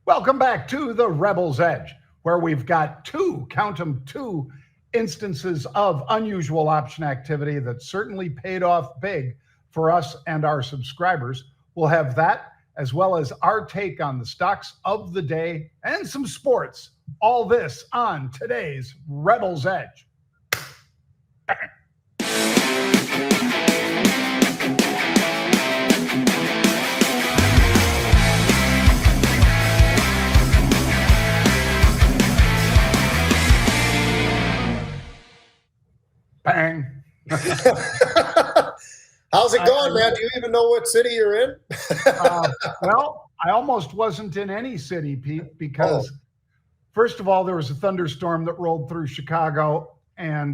Welcome back to the Rebel's Edge, where we've got count them, two instances of unusual option activity that certainly paid off big for us and our subscribers. We'll have that as well as our take on the stocks of the day and some sports. All this on today's Rebel's Edge. Bang. How's it going, man? Do you even know what city you're in? Well, I almost wasn't in any city, Pete, because first of all, there was a thunderstorm that rolled through Chicago and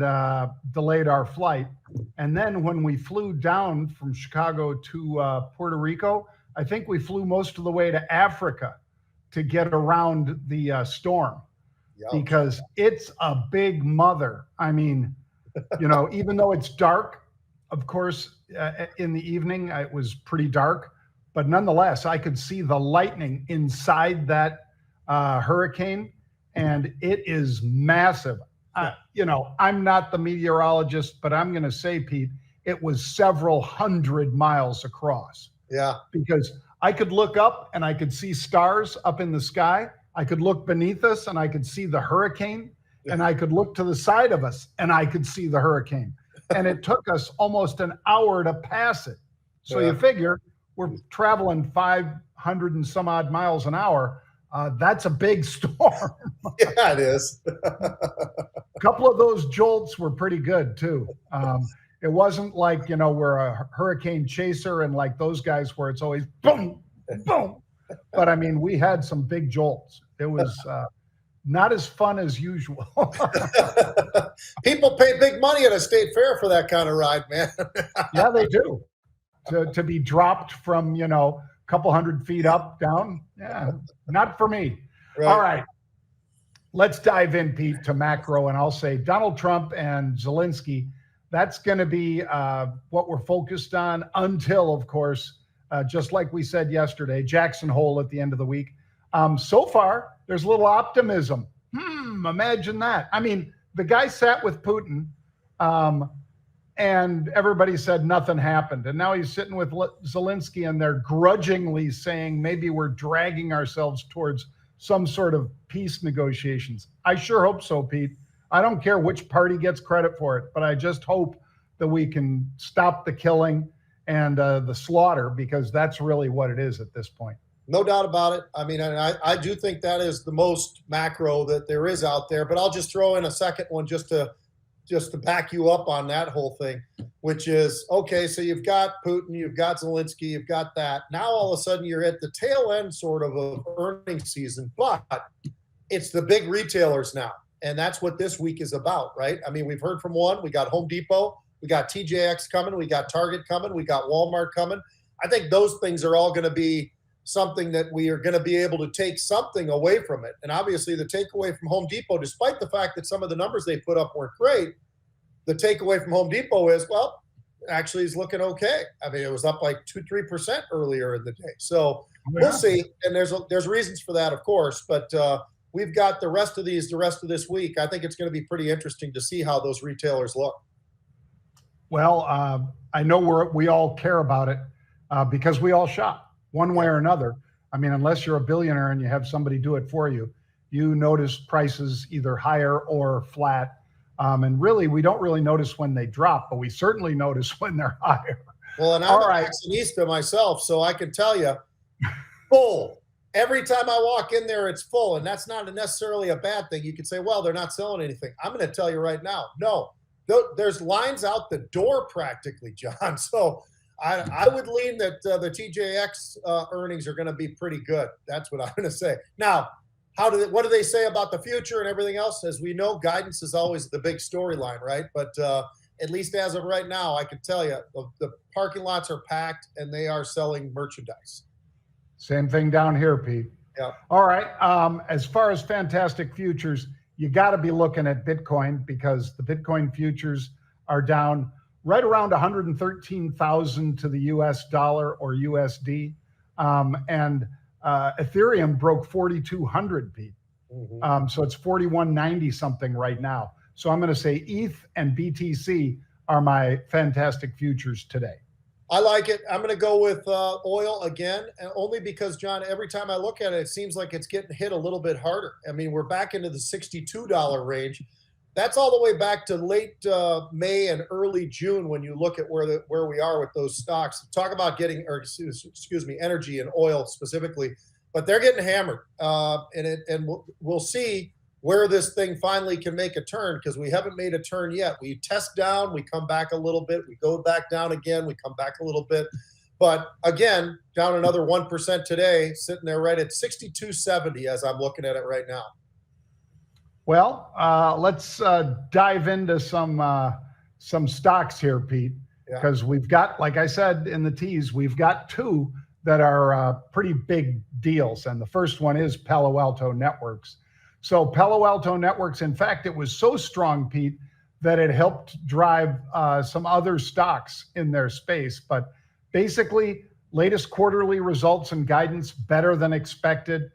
delayed our flight. And then when we flew down from Chicago to Puerto Rico, I think we flew most of the way to Africa to get around the storm. Because it's a big mother. I mean, you know, even though it's dark, of course, in the evening, it was pretty dark, but nonetheless, I could see the lightning inside that hurricane, and it is massive. You know, I'm not the meteorologist, but I'm going to say, Pete, it was several hundred miles across. Yeah. Because I could look up and I could see stars up in the sky. I could look beneath us and I could see the hurricane. And I could look to the side of us and I could see the hurricane. And it took us almost an hour to pass it. So you figure we're traveling 500 and some odd miles an hour. That's a big storm. Yeah, it is. A couple of those jolts were pretty good too. It wasn't like, you know, we're a hurricane chaser and like those guys where it's always boom, boom. But I mean, we had some big jolts. It was not as fun as usual. People pay big money at a state fair for that kind of ride, man. Yeah, they do. To be dropped from, you know, a couple hundred feet up, down. Yeah, not for me. Right. All right. Let's dive in, Pete, to macro. And I'll say Donald Trump and Zelensky, that's going to be what we're focused on until, of course, just like we said yesterday, Jackson Hole at the end of the week. So far, there's a little optimism. Imagine that. I mean, the guy sat with Putin and everybody said nothing happened. And now he's sitting with Zelensky and they're grudgingly saying maybe we're dragging ourselves towards some sort of peace negotiations. I sure hope so, Pete. I don't care which party gets credit for it, but I just hope that we can stop the killing and the slaughter, because that's really what it is at this point. No doubt about it. I mean, I do think that is the most macro that there is out there, but I'll just throw in a second one just to back you up on that whole thing, which is, okay, so you've got Putin, you've got Zelensky, you've got that. Now all of a sudden you're at the tail end sort of earnings season, but it's the big retailers now. And that's what this week is about, right? I mean, we've heard from one, we got Home Depot, we got TJX coming, we got Target coming, we got Walmart coming. I think those things are all going to be something that we are going to be able to take something away from it. And obviously the takeaway from Home Depot, despite the fact that some of the numbers they put up weren't great, the takeaway from Home Depot is, well, actually is looking okay. I mean, it was up like 2-3% earlier in the day. So we'll see. And there's reasons for that, of course, but we've got the rest of this week. I think it's going to be pretty interesting to see how those retailers look. Well, I know we all care about it because we all shop one way or another. I mean, unless you're a billionaire and you have somebody do it for you, you notice prices either higher or flat. And really, we don't really notice when they drop, but we certainly notice when they're higher. Well, and I'm a fashionista myself, so I can tell you, full. Every time I walk in there, it's full. And that's not necessarily a bad thing. You could say, well, they're not selling anything. I'm going to tell you right now, no. There's lines out the door practically, John. So I would lean that the TJX earnings are going to be pretty good. That's what I'm going to say. Now, what do they say about the future and everything else? As we know, guidance is always the big storyline, right? But at least as of right now, I can tell you the parking lots are packed and they are selling merchandise. Same thing down here, Pete. Yeah. All right. As far as fantastic futures, you got to be looking at Bitcoin, because the Bitcoin futures are down right around 113,000 to the US dollar or USD. And Ethereum broke 4,200, Pete. Mm-hmm. So it's 4190 something right now. So I'm going to say ETH and BTC are my fantastic futures today. I like it. I'm going to go with oil again, and only because, John, every time I look at it, it seems like it's getting hit a little bit harder. I mean, we're back into the $62 range. That's all the way back to late May and early June when you look at where we are with those stocks. Talk about getting, or excuse me, energy and oil specifically, but they're getting hammered, and we'll see where this thing finally can make a turn, because we haven't made a turn yet. We test down, we come back a little bit, we go back down again, we come back a little bit. But again, down another 1% today, sitting there right at 62.70 as I'm looking at it right now. Well, let's dive into some stocks here, Pete, because we've got, like I said in the tease, we've got two that are pretty big deals. And the first one is Palo Alto Networks. So Palo Alto Networks, in fact, it was so strong, Pete, that it helped drive some other stocks in their space. But basically, latest quarterly results and guidance better than expected.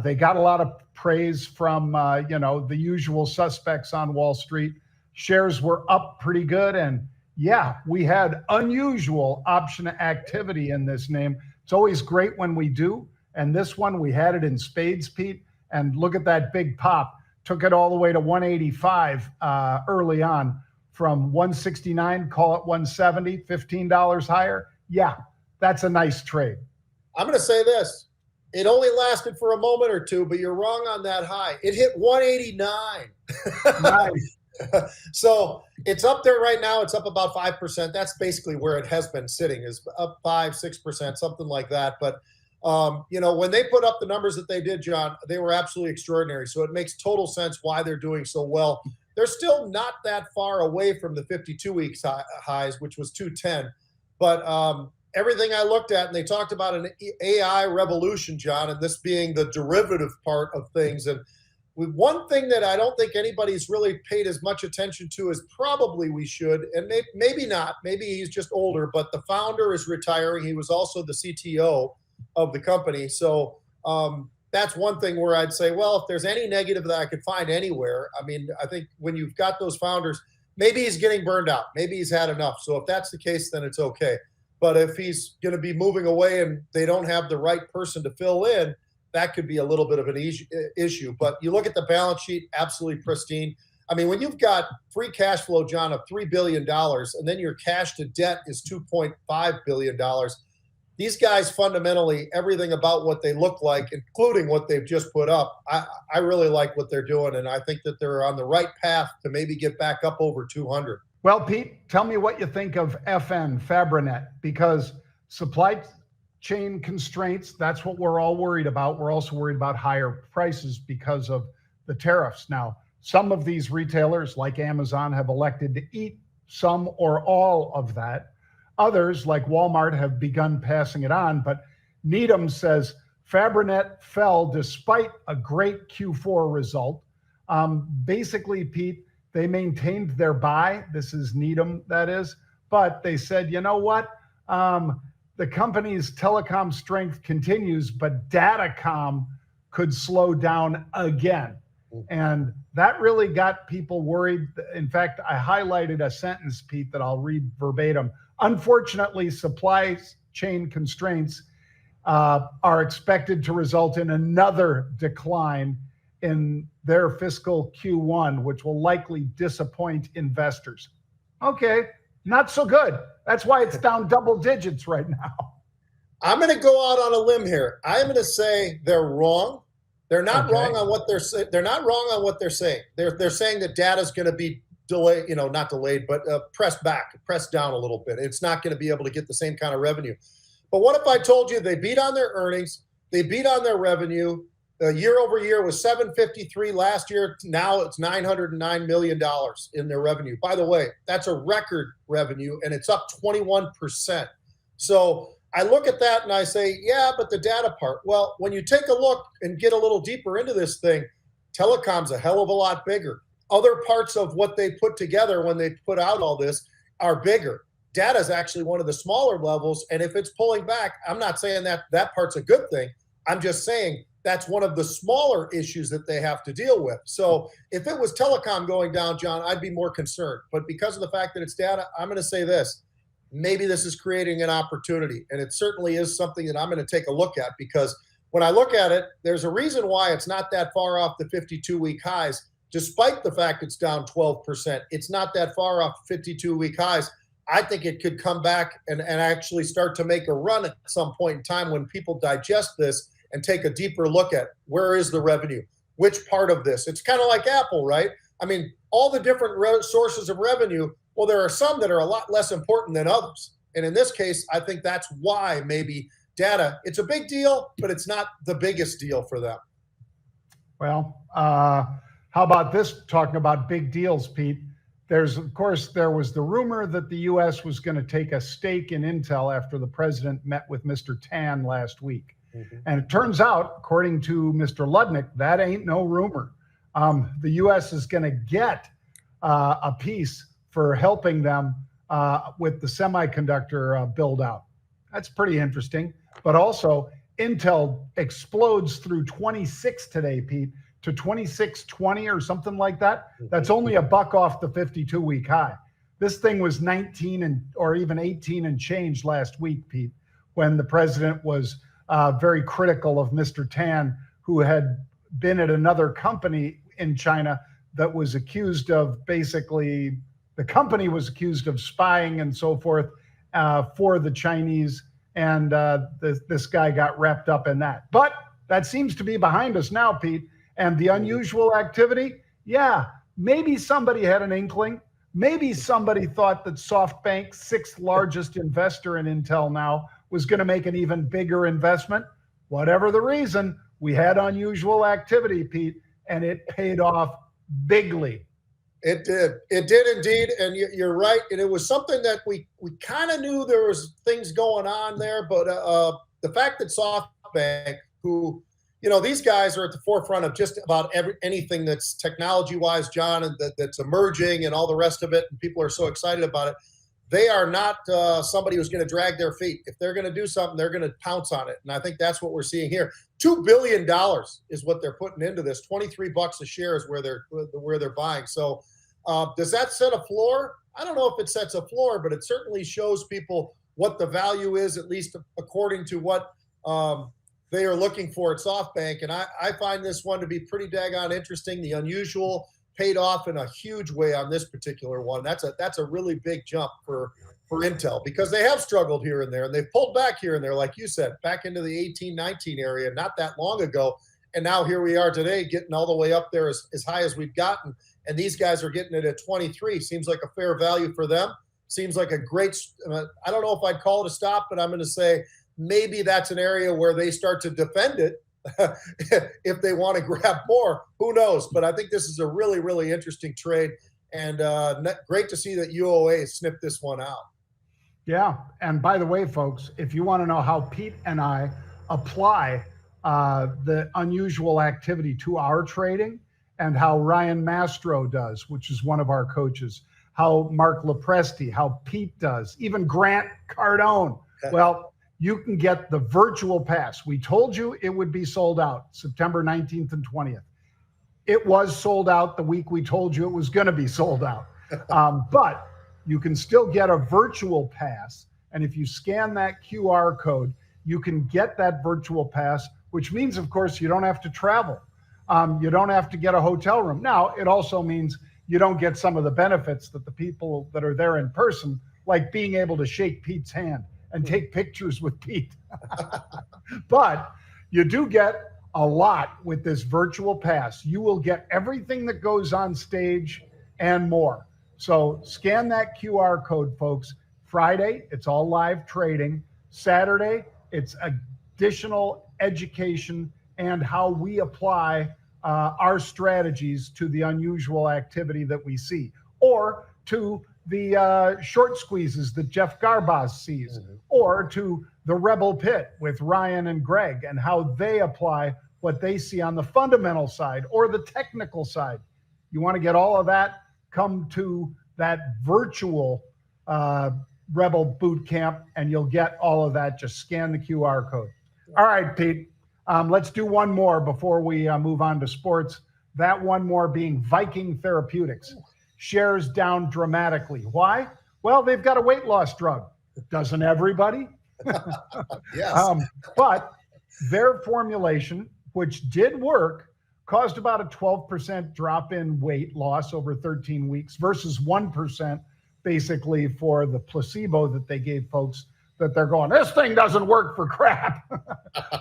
They got a lot of praise from, the usual suspects on Wall Street. Shares were up pretty good. And yeah, we had unusual option activity in this name. It's always great when we do. And this one, we had it in spades, Pete. And look at that big pop. Took it all the way to 185 early on, from 169, call it 170, $15 higher. Yeah, that's a nice trade. I'm going to say this. It only lasted for a moment or two, but you're wrong on that high. It hit 189. Nice. So it's up there right now. It's up about 5%. That's basically where it has been sitting, is up 5-6%, something like that. But when they put up the numbers that they did, John, they were absolutely extraordinary. So it makes total sense why they're doing so well. They're still not that far away from the 52-week highs, which was 210. But everything I looked at, and they talked about an AI revolution, John, and this being the derivative part of things. And one thing that I don't think anybody's really paid as much attention to as probably we should, and maybe not, maybe he's just older, but the founder is retiring. He was also the CTO of the company. So that's one thing where I'd say, well, if there's any negative that I could find anywhere, I mean, I think when you've got those founders, maybe he's getting burned out. Maybe he's had enough. So if that's the case, then it's okay. But if he's going to be moving away and they don't have the right person to fill in, that could be a little bit of an issue. But you look at the balance sheet, absolutely pristine. I mean, when you've got free cash flow, John, of $3 billion, and then your cash to debt is $2.5 billion, these guys fundamentally, everything about what they look like, including what they've just put up, I really like what they're doing. And I think that they're on the right path to maybe get back up over 200. Well, Pete, tell me what you think of Fabrinet, because supply chain constraints, that's what we're all worried about. We're also worried about higher prices because of the tariffs. Now, some of these retailers like Amazon have elected to eat some or all of that. Others, like Walmart, have begun passing it on. But Needham says Fabrinet fell despite a great Q4 result. Basically, Pete, they maintained their buy. This is Needham, that is. But they said, you know what? The company's telecom strength continues, but datacom could slow down again. And that really got people worried. In fact, I highlighted a sentence, Pete, that I'll read verbatim. Unfortunately, supply chain constraints are expected to result in another decline in their fiscal Q1, which will likely disappoint investors. Okay, not so good. That's why it's down double digits right now. I'm going to go out on a limb here. I'm going to say they're wrong. They're not wrong on what they're saying. They're not wrong on what they're saying. They're saying that data is going to be delayed, not delayed, but pressed down a little bit. It's not going to be able to get the same kind of revenue. But what if I told you they beat on their earnings, they beat on their revenue? Year over year was 753 last year. Now it's $909 million in their revenue. By the way, that's a record revenue, and it's up 21%. So I look at that and I say, yeah, but the data part. Well, when you take a look and get a little deeper into this thing, telecom's a hell of a lot bigger. Other parts of what they put together when they put out all this are bigger. Data is actually one of the smaller levels, and if it's pulling back, I'm not saying that part's a good thing, I'm just saying that's one of the smaller issues that they have to deal with. So if it was telecom going down, John, I'd be more concerned. But because of the fact that it's data, I'm going to say this. Maybe this is creating an opportunity. And it certainly is something that I'm going to take a look at, because when I look at it, there's a reason why it's not that far off the 52-week highs, despite the fact it's down 12%. It's not that far off 52-week highs. I think it could come back and actually start to make a run at some point in time when people digest this and take a deeper look at where is the revenue, which part of this. It's kind of like Apple, right? I mean, all the different sources of revenue, well, there are some that are a lot less important than others. And in this case, I think that's why maybe data, it's a big deal, but it's not the biggest deal for them. Well, how about this, talking about big deals, Pete? Of course, there was the rumor that the U.S. was going to take a stake in Intel after the president met with Mr. Tan last week. Mm-hmm. And it turns out, according to Mr. Ludnick, that ain't no rumor. The U.S. is going to get a piece for helping them with the semiconductor build out. That's pretty interesting. But also, Intel explodes through 26 today, Pete, to 26.20 or something like that. That's only a buck off the 52-week high. This thing was 19 or even 18 and change last week, Pete, when the president was very critical of Mr. Tan, who had been at another company in China that was accused of basically, the company was accused of spying and so forth for the Chinese, and this guy got wrapped up in that. But that seems to be behind us now, Pete. And the unusual activity, yeah, maybe somebody had an inkling. Maybe somebody thought that SoftBank, sixth largest investor in Intel now, was going to make an even bigger investment. Whatever the reason, we had unusual activity, Pete, and it paid off bigly. It did. It did indeed. And you're right. And it was something that we kind of knew there was things going on there. But the fact that SoftBank, who, you know, these guys are at the forefront of just about anything that's technology-wise, John, and that's emerging and all the rest of it, and people are so excited about it. They are not somebody who's going to drag their feet. If they're going to do something, they're going to pounce on it. And I think that's what we're seeing here. $2 billion is what they're putting into this. $23 a share is where they're buying. So does that set a floor? I don't know if it sets a floor, but it certainly shows people what the value is, at least according to what they are looking for at SoftBank. And I find this one to be pretty daggone interesting. The unusual paid off in a huge way on this particular one. That's a really big jump for Intel, because they have struggled here and there, and they've pulled back here and there, like you said, back into the 18, 19 area not that long ago. And now here we are today, getting all the way up there as high as we've gotten. And these guys are getting it at 23. Seems like a fair value for them. Seems like a great, I don't know if I'd call it a stop, but I'm going to say maybe that's an area where they start to defend it if they want to grab more. Who knows? But I think this is a really, really interesting trade, and great to see that UOA snipped this one out. Yeah. And by the way, folks, if you want to know how Pete and I apply the unusual activity to our trading, and how Ryan Mastro does, which is one of our coaches, how Mark Lepresti, how Pete does, even Grant Cardone. Well, you can get the virtual pass. We told you it would be sold out September 19th and 20th. It was sold out the week we told you it was going to be sold out. But you can still get a virtual pass. And if you scan that QR code, you can get that virtual pass, which means, of course, you don't have to travel. You don't have to get a hotel room. Now, it also means you don't get some of the benefits that the people that are there in person, like being able to shake Pete's hand and take pictures with Pete. But you do get a lot with this virtual pass. You will get everything that goes on stage and more. So scan that QR code, folks. Friday, it's all live trading. Saturday, it's additional education and how we apply our strategies to the unusual activity that we see, or to the short squeezes that Jeff Garbaz sees, or to the Rebel Pit with Ryan and Greg and how they apply what they see on the fundamental side or the technical side. You want to get all of that? Come to that virtual Rebel boot camp and you'll get all of that. Just scan the QR code. All right, Pete. Let's do one more before we move on to sports. That one more being Viking Therapeutics. Shares down dramatically. Why? Well, they've got a weight loss drug. Doesn't everybody? Yes. But their formulation, which did work, caused about a 12% drop in weight loss over 13 weeks versus 1% basically for the placebo that they gave folks that they're going, this thing doesn't work for crap.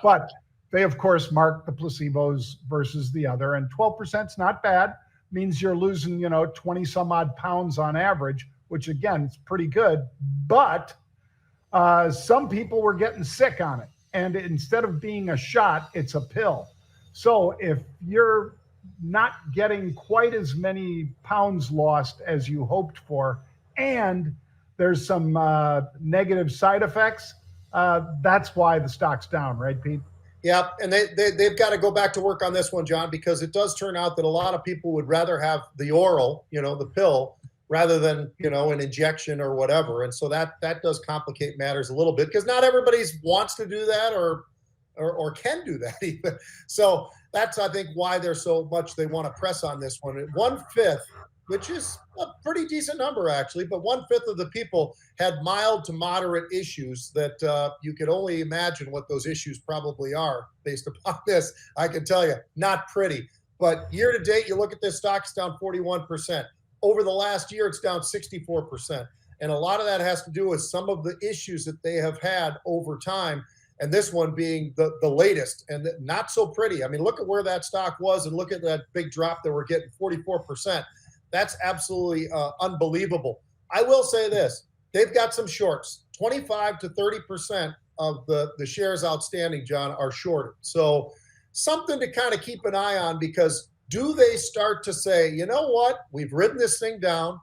But they, of course, marked the placebos versus the other. And 12% is not bad. Means you're losing, 20 some odd pounds on average, which again, is pretty good. But some people were getting sick on it. And instead of being a shot, it's a pill. So if you're not getting quite as many pounds lost as you hoped for, and there's some negative side effects, that's why the stock's down, right, Pete? Yeah, and they've got to go back to work on this one, John, because it does turn out that a lot of people would rather have the oral, the pill, rather than, an injection or whatever. And so that does complicate matters a little bit because not everybody wants to do that or can do that even. So that's, I think, why they're so much they want to press on this one. 1/5, which is a pretty decent number, actually, but 1/5 of the people had mild to moderate issues that you could only imagine what those issues probably are based upon this. I can tell you, not pretty. But year to date, you look at this stock, it's down 41%. Over the last year, it's down 64%. And a lot of that has to do with some of the issues that they have had over time. And this one being the latest and not so pretty. I mean, look at where that stock was and look at that big drop that we're getting, 44%. That's absolutely unbelievable. I will say this. They've got some shorts. 25 to 30% of the shares outstanding, John, are shorted. So something to kind of keep an eye on, because do they start to say, you know what, we've ridden this thing down.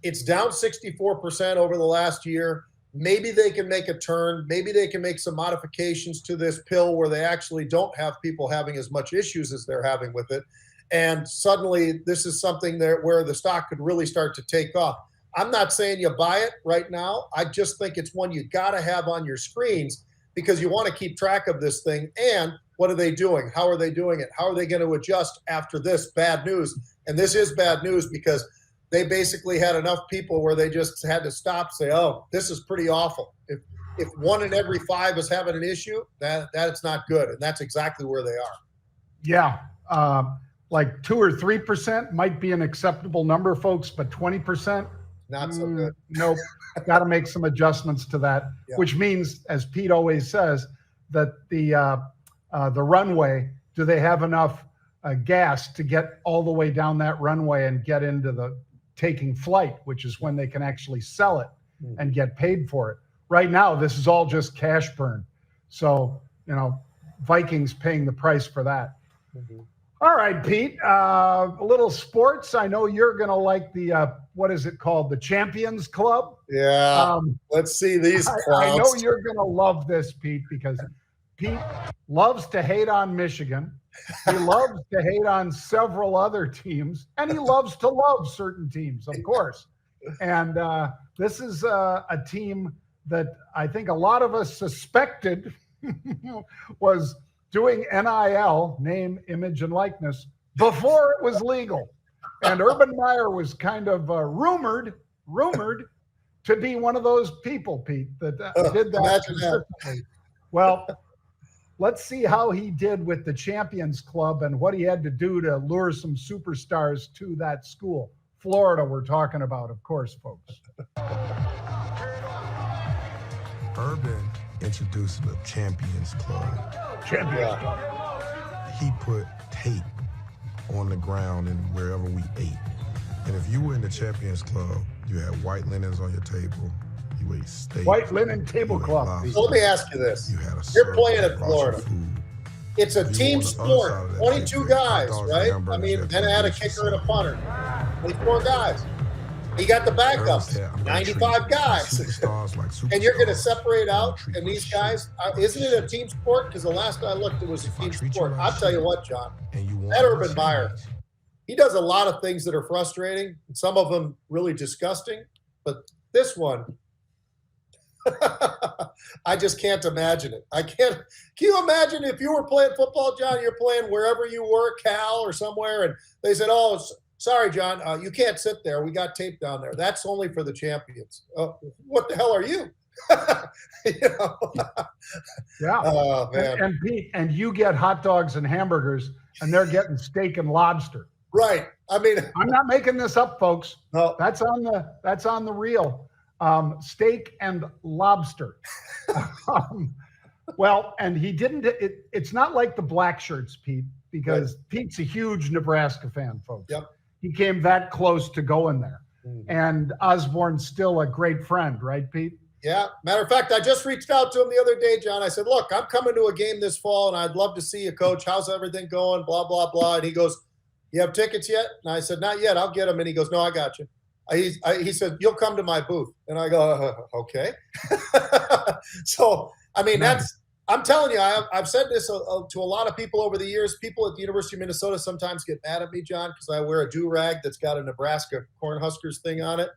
It's down 64% over the last year. Maybe they can make a turn. Maybe they can make some modifications to this pill where they actually don't have people having as much issues as they're having with it. And suddenly this is something there where the stock could really start to take off. I'm not saying you buy it right now. I just think it's one you got to have on your screens because you want to keep track of this thing. And what are they doing? How are they doing it? How are they going to adjust after this bad news? And this is bad news because they basically had enough people where they just had to stop, say, oh, this is pretty awful. If 1 in every 5 is having an issue, that's not good. And that's exactly where they are. Yeah. Like 2 or 3% might be an acceptable number, folks, but 20%, not so good. Nope. Got to make some adjustments to that, yeah. Which means, as Pete always says, that the runway, do they have enough gas to get all the way down that runway and get into the taking flight, which is when they can actually sell it and get paid for it. Right now, this is all just cash burn. So, Vikings paying the price for that. Mm-hmm. All right, Pete, a little sports. I know you're going to like the, what is it called? The Champions Club. Yeah. Let's see these clowns. I know you're going to love this, Pete, because Pete loves to hate on Michigan. He loves to hate on several other teams, and he loves to love certain teams, of course. And this is a team that I think a lot of us suspected was doing NIL, name, image, and likeness, before it was legal. And Urban Meyer was kind of rumored to be one of those people, Pete, that did that consistently. Well, let's see how he did with the Champions Club and what he had to do to lure some superstars to that school. Florida, we're talking about, of course, folks. Urban introduced the Champions Club. Champions Club. He put tape on the ground and wherever we ate. And if you were in the Champions Club, you had white linens on your table. You ate steak. White linen tablecloth. So let me ask you this. You're playing at Florida. It's a team sport. 22 guys, right? I mean, then I had a kicker and a punter. 24 guys. You got the backups, 95 guys. And you're going to separate out, and these guys, isn't it a team sport? Because the last I looked, it was a team sport. I'll tell you what, John, that Urban Meyer, he does a lot of things that are frustrating, and some of them really disgusting. But this one, I just can't imagine it. I can't. Can you imagine if you were playing football, John? You're playing wherever you were, Cal or somewhere, and they said, "Oh, sorry, John, you can't sit there. We got tape down there. That's only for the champions." What the hell are you? You know? Yeah. Oh man. And Pete, and you get hot dogs and hamburgers, and they're getting steak and lobster. Right. I mean, I'm not making this up, folks. no. That's on the real. Steak and lobster. Well, and he didn't. It's not like the black shirts, Pete, because Pete's a huge Nebraska fan, folks. Yep. He came that close to going there, Mhm. and Osborne's still a great friend, right, Pete? Yeah. Matter of fact, I just reached out to him the other day, John. I said, "Look, I'm coming to a game this fall, and I'd love to see you, Coach. How's everything going? Blah blah blah." And he goes, "You have tickets yet?" And I said, "Not yet. I'll get them." And he goes, "No, I got you." He said, "You'll come to my booth." And I go, "Okay." So, I mean, I'm telling you, I've said this to a lot of people over the years. People at the University of Minnesota sometimes get mad at me, John, because I wear a do-rag that's got a Nebraska Cornhuskers thing on it.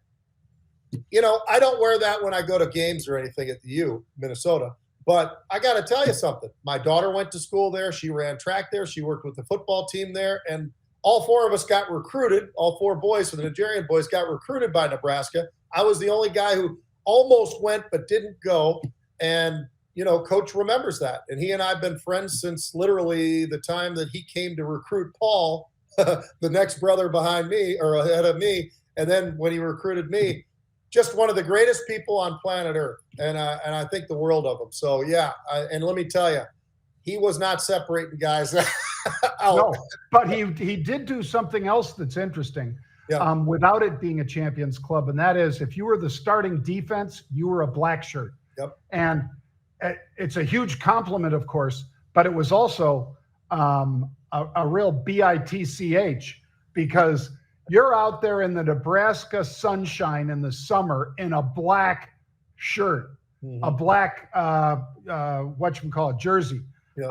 You know, I don't wear that when I go to games or anything at the U, Minnesota. But I got to tell you something. My daughter went to school there. She ran track there. She worked with the football team there. And all four of us got recruited. All four boys for the Najarian boys got recruited by Nebraska. I was the only guy who almost went but didn't go. And, you know, Coach remembers that. And he and I have been friends since literally the time that he came to recruit Paul, the next brother behind me or ahead of me. And then when he recruited me, just one of the greatest people on planet Earth. And I think the world of him. So, yeah. And let me tell you, he was not separating guys out. No, but he did do something else that's interesting. Yeah. Without it being a champions club, and that is if you were the starting defense, you were a black shirt. Yep. And it's a huge compliment, of course, but it was also a real bitch because you're out there in the Nebraska sunshine in the summer in a black shirt, a black whatchamacallit jersey. Yep.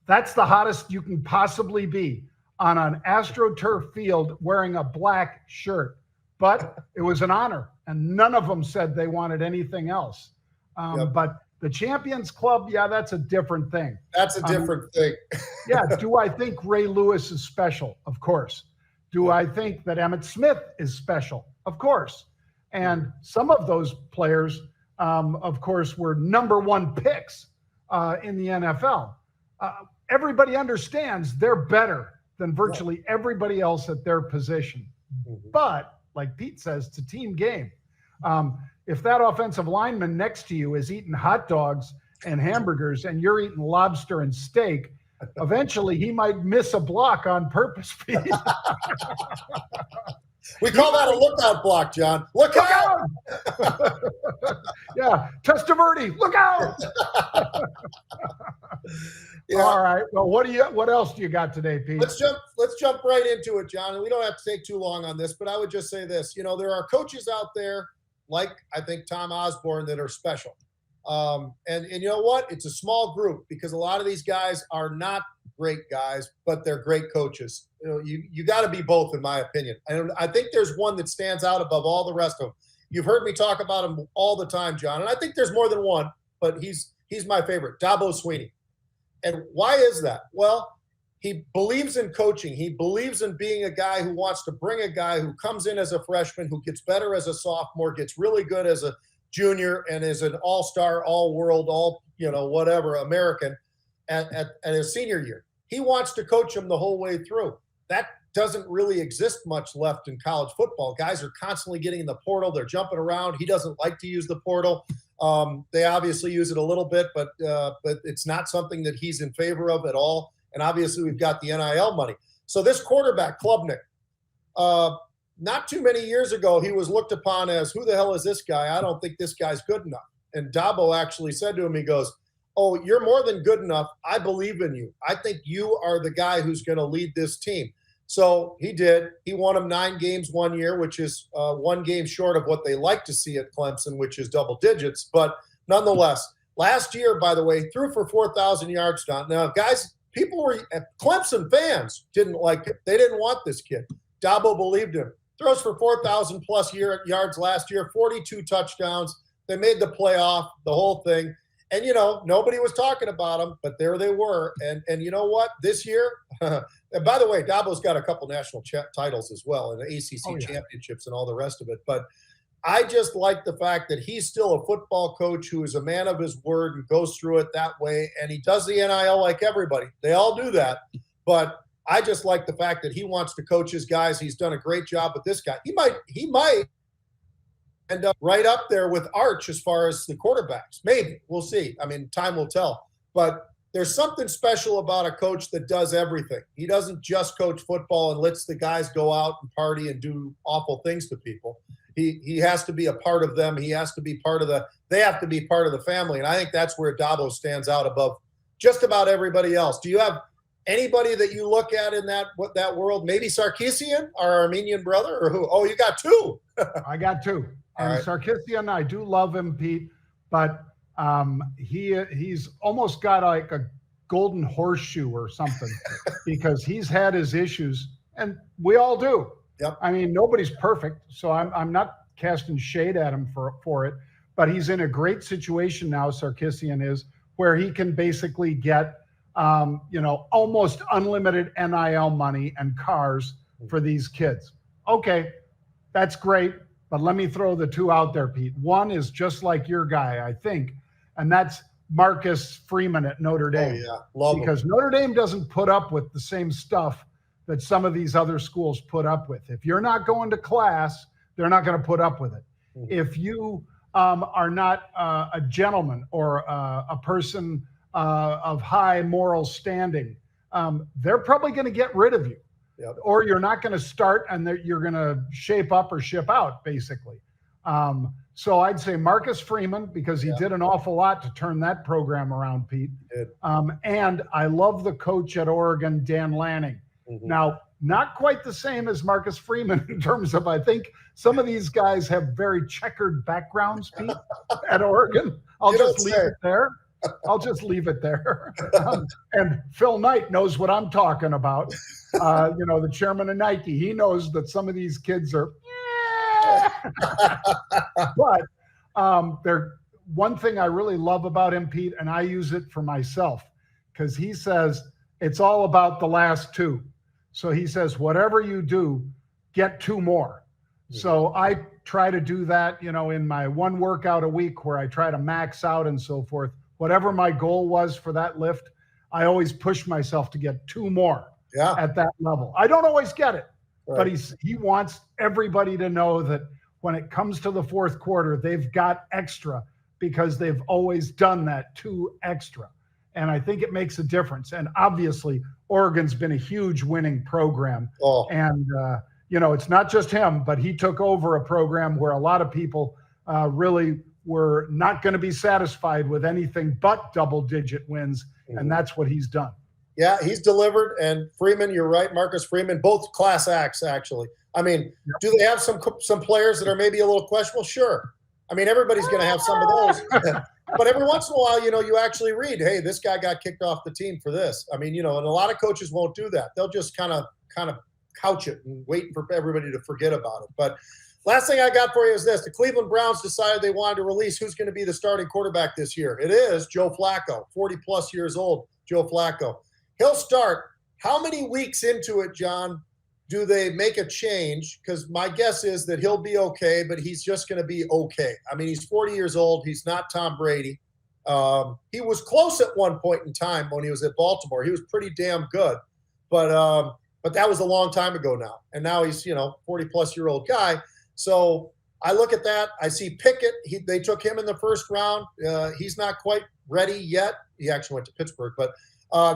That's the hottest you can possibly be on an AstroTurf field wearing a black shirt. But it was an honor, and none of them said they wanted anything else. But the Champions Club, yeah, that's a different thing. That's a different thing. Yeah. Do I think Ray Lewis is special? Of course. Do I think that Emmitt Smith is special? Of course. And some of those players, of course, were number one picks in the NFL. Everybody understands they're better than virtually everybody else at their position. But like Pete says, it's a team game. If that offensive lineman next to you is eating hot dogs and hamburgers and you're eating lobster and steak, eventually he might miss a block on purpose, Pete. We call that a lookout block, John. Look out! Yeah, Testaverde, look out! Yeah. All right. Well, what else do you got today, Pete? Let's jump right into it, John. And we don't have to take too long on this, but I would just say this. You know, there are coaches out there like I think Tom Osborne that are special. And you know what? It's a small group because a lot of these guys are not great guys, but they're great coaches. You know, you got to be both, in my opinion. And I think there's one that stands out above all the rest of them. You've heard me talk about him all the time, John, and I think there's more than one, but he's my favorite, Dabo Swinney. And why is that? Well, he believes in coaching. He believes in being a guy who wants to bring a guy who comes in as a freshman, who gets better as a sophomore, gets really good as a junior, and is an all-star, all-world, whatever, American at his senior year. He wants to coach him the whole way through. That doesn't really exist much left in college football. Guys are constantly getting in the portal. They're jumping around. He doesn't like to use the portal. They obviously use it a little bit, but it's not something that he's in favor of at all. And obviously we've got the NIL money. So this quarterback, Klubnik, not too many years ago, he was looked upon as, who the hell is this guy? I don't think this guy's good enough. And Dabo actually said to him, he goes, "Oh, you're more than good enough. I believe in you. I think you are the guy who's going to lead this team." So he did. He won them 9 games one year, which is 1 game short of what they like to see at Clemson, which is double digits. But nonetheless, last year, by the way, threw for 4,000 yards. Now, guys, Clemson fans didn't like it. They didn't want this kid. Dabo believed him. Throws for 4,000 plus yards last year, 42 touchdowns. They made the playoff, the whole thing. And, nobody was talking about them, but there they were. And you know what? This year, and by the way, Dabo's got a couple national titles as well, and the ACC championships and all the rest of it. But I just like the fact that he's still a football coach who is a man of his word and goes through it that way. And he does the NIL like everybody. They all do that. But I just like the fact that he wants to coach his guys. He's done a great job with this guy. He might end up right up there with Arch as far as the quarterbacks. Maybe. We'll see. I mean, time will tell. But there's something special about a coach that does everything. He doesn't just coach football and lets the guys go out and party and do awful things to people. He has to be a part of them. He has to be part of they have to be part of the family. And I think that's where Dabo stands out above just about everybody else. Do you have anybody that you look at in that world? Maybe Sarkisian, our Armenian brother, or who? Oh, you got two. I got two. And right. Sarkisian, I do love him, Pete, but he's almost got like a golden horseshoe or something because he's had his issues, and we all do. Yep. I mean, nobody's perfect, so I'm not casting shade at him for it, but he's in a great situation now, Sarkisian is, where he can basically get almost unlimited NIL money and cars for these kids. Okay, that's great. But let me throw the two out there, Pete. One is just like your guy, I think, and that's Marcus Freeman at Notre Dame. Oh, yeah. Love because him. Notre Dame doesn't put up with the same stuff that some of these other schools put up with. If you're not going to class, they're not going to put up with it. Mm-hmm. If you are not a gentleman or a person of high moral standing, they're probably going to get rid of you. Yep. Or you're not going to start and you're going to shape up or ship out, basically. So I'd say Marcus Freeman, because he did an awful lot to turn that program around, Pete. And I love the coach at Oregon, Dan Lanning. Mm-hmm. Now, not quite the same as Marcus Freeman in terms of, I think some of these guys have very checkered backgrounds, Pete, at Oregon. I'll just leave it there. And Phil Knight knows what I'm talking about. The chairman of Nike, he knows that some of these kids are, but one thing I really love about him, Pete, and I use it for myself, because he says it's all about the last two. So he says, whatever you do, get two more. Mm-hmm. So I try to do that, in my one workout a week where I try to max out and so forth. Whatever my goal was for that lift, I always push myself to get two more at that level. I don't always get it, but he wants everybody to know that when it comes to the fourth quarter, they've got extra because they've always done that, two extra. And I think it makes a difference. And obviously, Oregon's been a huge winning program. Oh. And, it's not just him, but he took over a program where a lot of people really were not going to be satisfied with anything but double-digit wins, and that's what he's done. Yeah, he's delivered. And Freeman, you're right, Marcus Freeman, both class acts, actually. I mean, do they have some players that are maybe a little questionable? Sure. I mean, everybody's going to have some of those. But every once in a while, you actually read, hey, this guy got kicked off the team for this. I mean, and a lot of coaches won't do that. They'll just kind of couch it and wait for everybody to forget about it. But last thing I got for you is this. The Cleveland Browns decided they wanted to release who's going to be the starting quarterback this year. It is Joe Flacco, 40-plus years old, Joe Flacco. He'll start. How many weeks into it, John, do they make a change? Because my guess is that he'll be okay, but he's just going to be okay. I mean, he's 40 years old. He's not Tom Brady. He was close at one point in time when he was at Baltimore. He was pretty damn good. But that was a long time ago now. And now he's, 40-plus-year-old guy. So I look at that. I see Pickett. They took him in the first round. He's not quite ready yet. He actually went to Pittsburgh. But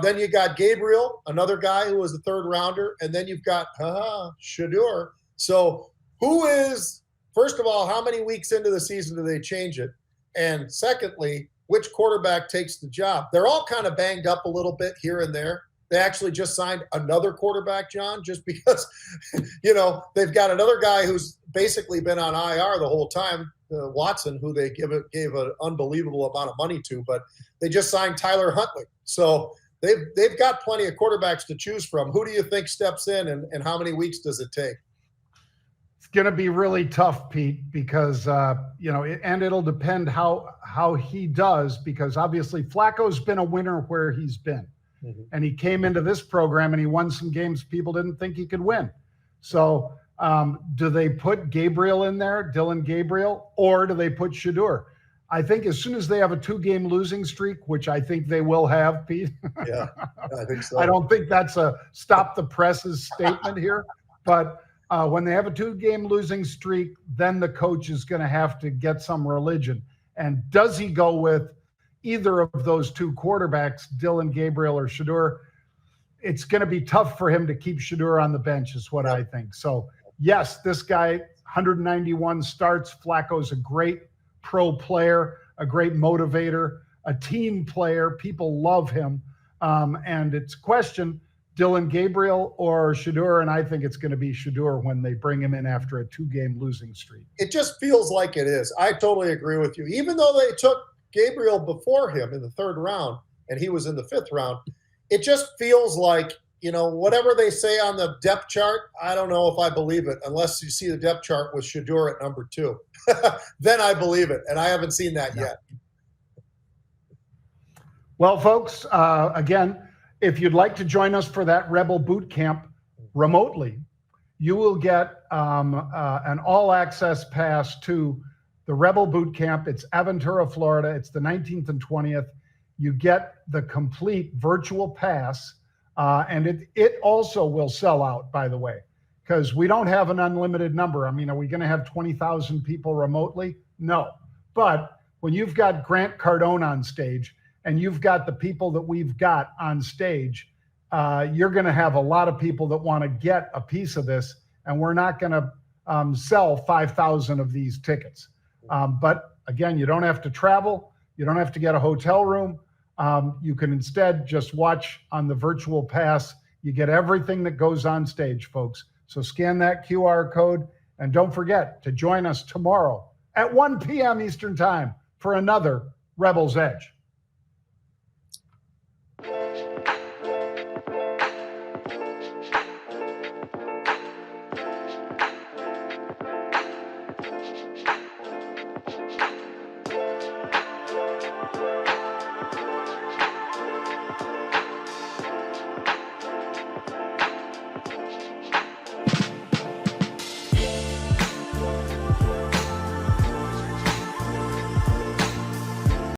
then you got Gabriel, another guy who was the third rounder. And then you've got Shadur. So first of all, how many weeks into the season do they change it? And secondly, which quarterback takes the job? They're all kind of banged up a little bit here and there. They actually just signed another quarterback, John, just because, they've got another guy who's basically been on IR the whole time, Watson, who they gave an unbelievable amount of money to, but they just signed Tyler Huntley. So they've got plenty of quarterbacks to choose from. Who do you think steps in and how many weeks does it take? It's going to be really tough, Pete, because, and it'll depend how he does, because obviously Flacco's been a winner where he's been. Mm-hmm. And he came into this program and he won some games people didn't think he could win. So do they put Gabriel in there, Dylan Gabriel, or do they put Shedeur? I think as soon as they have a 2-game losing streak, which I think they will have, Pete. Yeah, I think so. I don't think that's a stop the presses statement here, but when they have a 2-game losing streak, then the coach is going to have to get some religion. And does he go with either of those 2 quarterbacks, Dylan Gabriel or Shedeur? It's going to be tough for him to keep Shedeur on the bench is what I think. So yes, this guy, 191 starts. Flacco's a great pro player, a great motivator, a team player. People love him. And it's a question, Dylan Gabriel or Shedeur, and I think it's going to be Shedeur when they bring him in after a 2-game losing streak. It just feels like it is. I totally agree with you. Even though they took Gabriel before him in the 3rd round and he was in the 5th round, it just feels like, whatever they say on the depth chart, I don't know if I believe it unless you see the depth chart with Shedeur at number 2. Then I believe it, and I haven't seen that yet. Well, folks, again, if you'd like to join us for that Rebel Boot Camp remotely, you will get an all-access pass to the Rebel Boot Camp. It's Aventura, Florida. It's the 19th and 20th. You get the complete virtual pass, and it also will sell out, by the way, because we don't have an unlimited number. I mean, are we going to have 20,000 people remotely? No. But when you've got Grant Cardone on stage and you've got the people that we've got on stage, you're going to have a lot of people that want to get a piece of this, and we're not going to sell 5,000 of these tickets. But again, you don't have to travel. You don't have to get a hotel room. You can instead just watch on the virtual pass. You get everything that goes on stage, folks. So scan that QR code, and don't forget to join us tomorrow at 1 p.m. Eastern Time for another Rebel's Edge.